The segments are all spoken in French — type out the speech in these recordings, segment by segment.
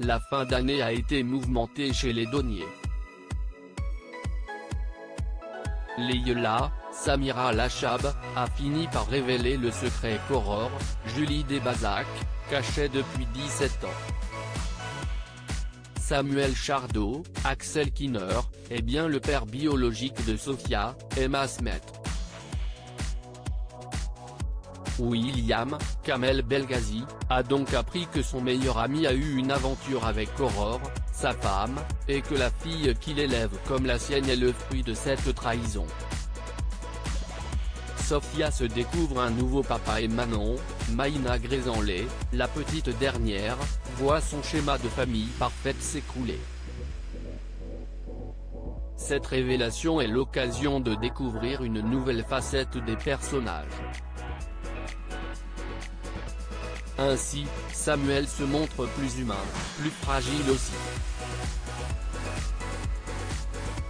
La fin d'année a été mouvementée chez les Donnier. Leïla, Samira Lachab, a fini par révéler le secret qu'Aurore, Julie Desbazac, cachait depuis 17 ans. Samuel Chardot, Axel Kinner, est bien le père biologique de Sophia, Emma Smet. William, Kamel Belghazi, a donc appris que son meilleur ami a eu une aventure avec Aurore, sa femme, et que la fille qu'il élève comme la sienne est le fruit de cette trahison. Sophia se découvre un nouveau papa et Manon, Maïna Grésanlé, la petite dernière, voit son schéma de famille parfaite s'écrouler. Cette révélation est l'occasion de découvrir une nouvelle facette des personnages. Ainsi, Samuel se montre plus humain, plus fragile aussi.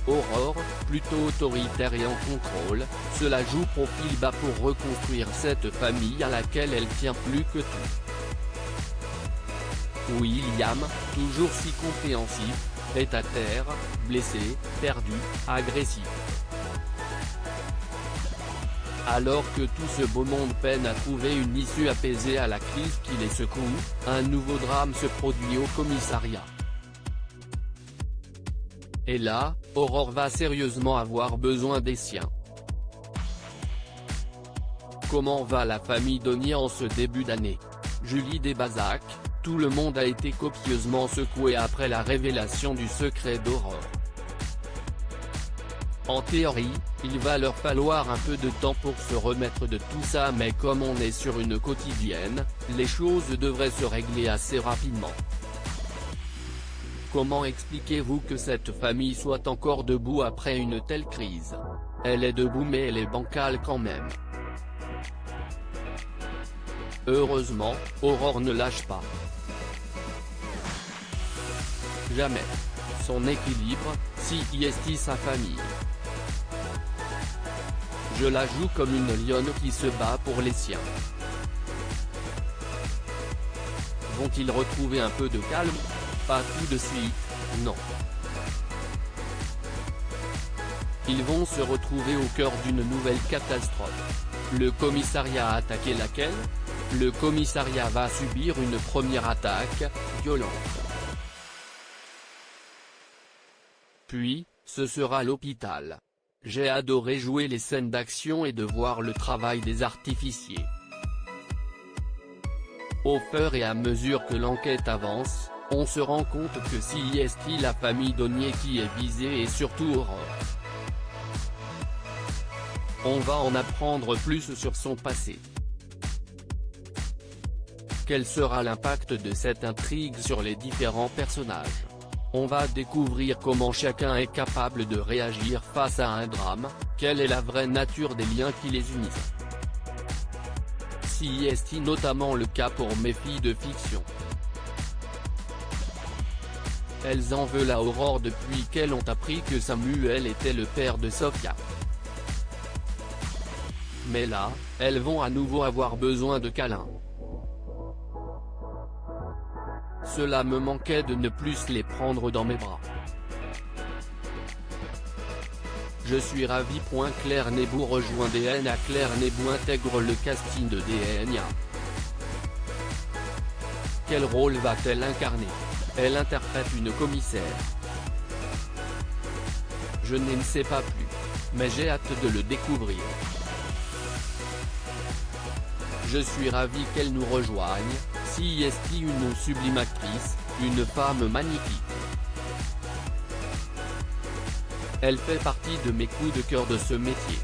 Aurore, plutôt autoritaire et en contrôle, cela joue profil bas pour reconstruire cette famille à laquelle elle tient plus que tout. William, toujours si compréhensif, est à terre, blessé, perdu, agressif. Alors que tout ce beau monde peine à trouver une issue apaisée à la crise qui les secoue, un nouveau drame se produit au commissariat. Et là, Aurore va sérieusement avoir besoin des siens. Comment va la famille Donnier en ce début d'année? Julie Desbazac, tout le monde a été copieusement secoué après la révélation du secret d'Aurore. En théorie, il va leur falloir un peu de temps pour se remettre de tout ça, mais comme on est sur une quotidienne, les choses devraient se régler assez rapidement. Comment expliquez-vous que cette famille soit encore debout après une telle crise? Elle est debout mais elle est bancale quand même. Heureusement, Aurore ne lâche pas. Jamais. Son équilibre, si est sa famille. Je la joue comme une lionne qui se bat pour les siens. Vont-ils retrouver un peu de calme? Pas tout de suite, non. Ils vont se retrouver au cœur d'une nouvelle catastrophe. Le commissariat a attaqué laquelle? Le commissariat va subir une première attaque, violente. Puis, ce sera l'hôpital. J'ai adoré jouer les scènes d'action et de voir le travail des artificiers. Au fur et à mesure que l'enquête avance, on se rend compte que c'est la famille Donnier qui est visée et surtout Aurore. On va en apprendre plus sur son passé. Quel sera l'impact de cette intrigue sur les différents personnages? On va découvrir comment chacun est capable de réagir face à un drame, quelle est la vraie nature des liens qui les unissent. C'est notamment le cas pour mes filles de fiction. Elles en veulent à Aurore depuis qu'elles ont appris que Samuel était le père de Sophia. Mais là, elles vont à nouveau avoir besoin de câlins. Cela me manquait de ne plus les prendre dans mes bras. Je suis ravi. Claire Nebou rejoint DNA. Claire Nebou intègre le casting de DNA. Quel rôle va-t-elle incarner? Elle interprète une commissaire. Je ne sais pas plus. Mais j'ai hâte de le découvrir. Je suis ravi qu'elle nous rejoigne, c'est une sublime actrice, une femme magnifique. Elle fait partie de mes coups de cœur de ce métier.